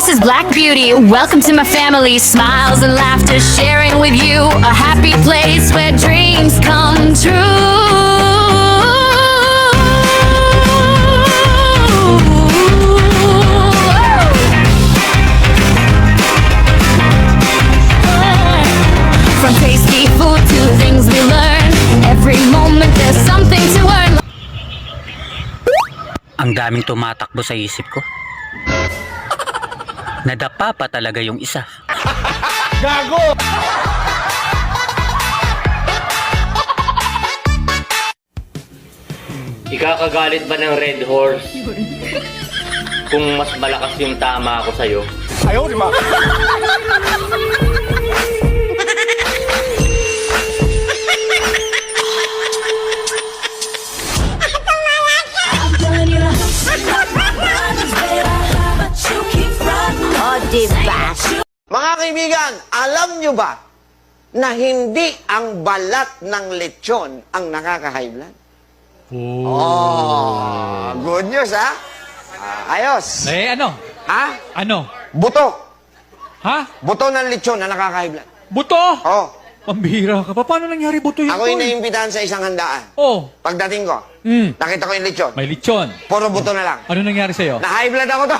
This is Black Beauty. Welcome to my family. Smiles and laughter, sharing with you a happy place where dreams come true. From tasty food to things we learn, every moment there's something to earn. Ang daming tumatakbo sa isip ko. Nadapa pa talaga yung isa. Gago! Ikakagalit ba ng Red Horse kung mas malakas yung tama ako sa'yo? Ayaw, di ba? Mga kaibigan, alam nyo ba na hindi ang balat ng lechon ang nakaka-high blood? Oh, good news, ha? Ayos. Ano? Ha? Ano? Buto. Ha? Buto ng lechon na nakaka-high blood. Buto? Oh, Pambihira ka pa. Paano nangyari buto yun? ako yung naimbitahan sa isang handaan. Oh, Pagdating ko, nakita ko yung lechon. may lechon. Puro buto na lang. Ano nangyari sa'yo? Na-high blood ako to.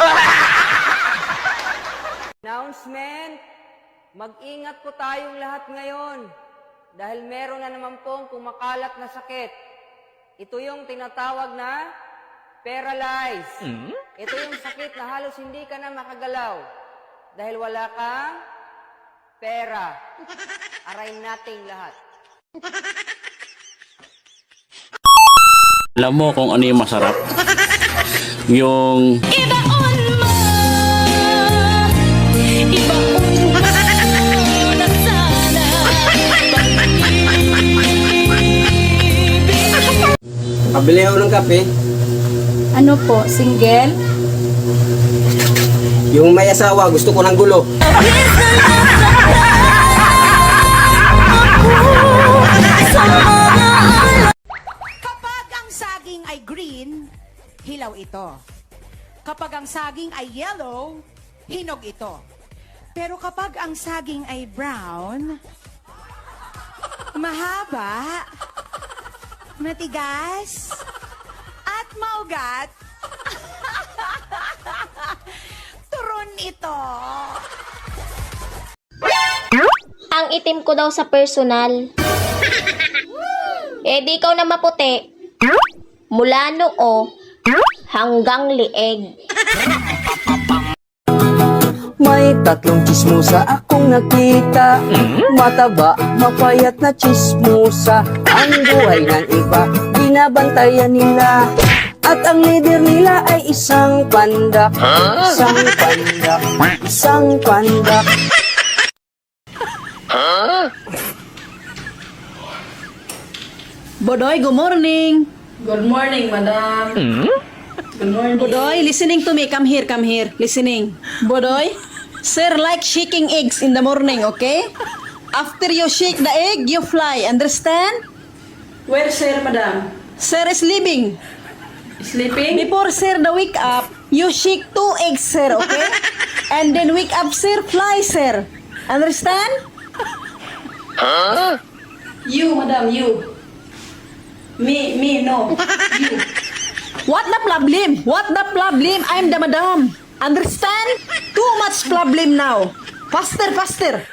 Announcement, mag-ingat po tayong lahat ngayon dahil meron na naman pong kumakalat na sakit. Ito yung tinatawag na paralyze. Ito yung sakit na halos hindi ka na makagalaw dahil wala kang pera. Aray nating lahat. Alam mo kung ano yung masarap? Yung Pabili ako ng kape. Ano po, single? Yung may asawa, gusto ko ng gulo. Kapag ang saging ay green, hilaw ito. Kapag ang saging ay yellow, hinog ito. Pero kapag ang saging ay brown, mahaba, matigas, at maugat, turon ito. Ang itim ko daw sa personal. Eh di ikaw na maputi. Mula noo hanggang lieg. May tatlong chismosa akong nakita. Mataba, mapayat na chismosa. Ang buhay ng iba, binabantayan nila. At ang leader nila ay isang pandak. Isang pandak. Isang pandak. Bodoy, good morning. Good morning, madam. Good morning. Bodoy, listening to me. Come here, come here. Listening. Bodoy, sir like shaking eggs in the morning, okay? After you shake the egg, you fly. Understand? Where, sir, madam? Sir is sleeping. Sleeping? Before sir the wake up, you shake 2 eggs, sir, okay? And then wake up, sir, fly, sir. Understand? You, madam, you. Me, no. You. What the problem? What the problem? I'm the madam. Understand? Too much problem now. Faster, faster.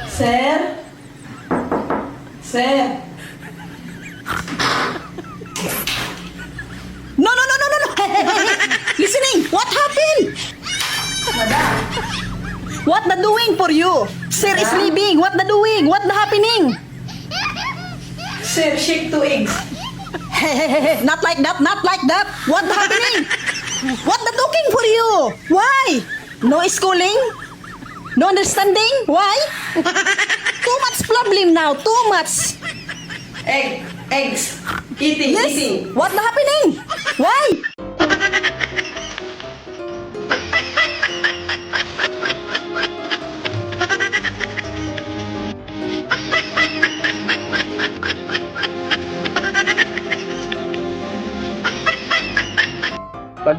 Sir? Sir? No, no, no, no, no, no. Listening. What happened? Madam. What the doing for you? Sir is leaving. What the doing? What the happening? Sir, shake 2 eggs. Not like that, not like that. What the happening? What the talking for you? Why? No schooling? No understanding? Why? Too much problem now, too much. Eggs. Eating, Yes. eating. What the happening? Why?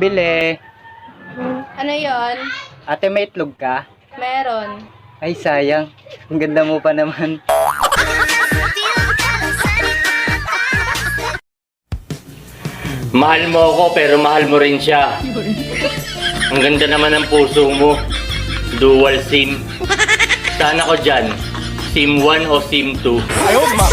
pabili. Ano yon? Ate, may itlog ka? Meron. Ay, sayang. Ang ganda mo pa naman. Mahal mo ako pero mahal mo rin siya. Ang ganda naman ng puso mo. Dual SIM. Saan ako dyan? SIM 1 o SIM 2? Ayaw, di ba?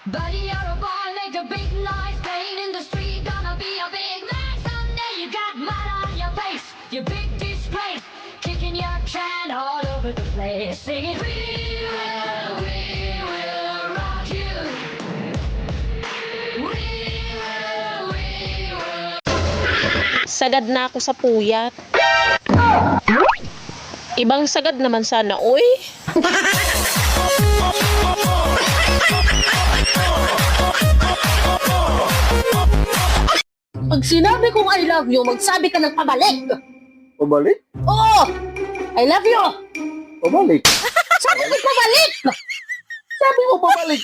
Buddy, you're a boy, make a big noise, playing in the street, gonna be a big man someday. You got mud on your face, you big disgrace, kicking your can all over the place, singing, we will rock you. We will. Sagad na ako sa puyat. Ibang sagad naman sana, uy. Pag sinabi kong I love you, magsabi ka ng pabalik. Pabalik? Oo! I love you! Pabalik? Sabi ko pabalik! Sabi mo pabalik.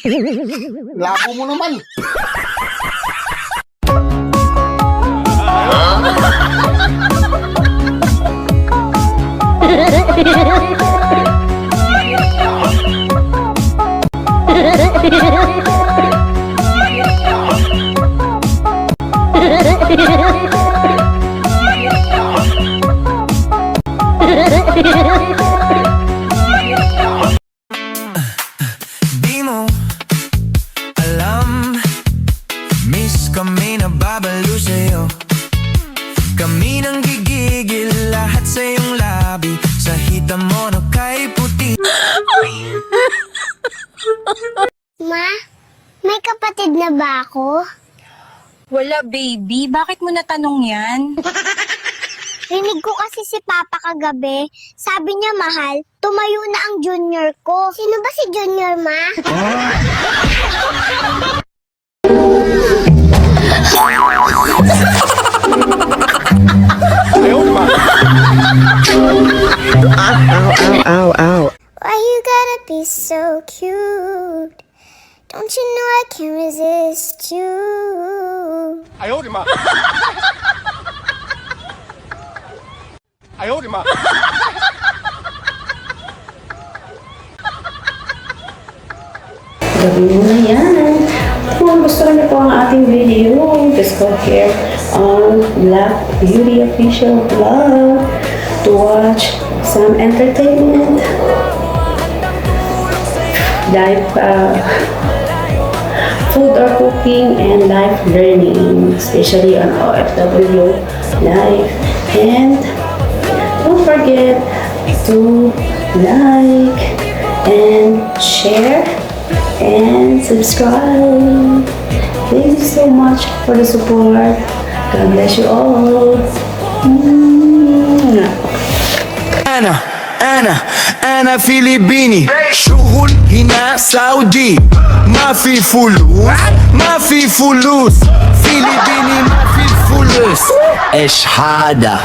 Labo mo naman. Di mo alam, miss kami na babalo sa'yo. Kami nang gigigil lahat sa iyong labi, sa hita mo na kay puti. Ma, may kapatid na ba ako? Wala, baby. Bakit mo natanong yan? Rinig ko kasi si Papa kagabi. Sabi niya, mahal, tumayo na ang junior ko. Sino ba si Junior, Ma? Ayaw, di ba? Why you gotta be so cute? Don't you know I can't resist you? Ayaw, di ba? Ayaw, di ba? Gabi mo na yan. Kung gusto niyo po ang ating video, just go here on Black Beauty Official Vlog to watch some entertainment, live food or cooking, and life learning, especially on OFW life. And don't forget to like and share and subscribe. Thank you so much for the support. God bless you all. أنا فلبيني شغل هنا سعودي ما في فلوس ما في فلوس فلبيني ما في فلوس إيش هذا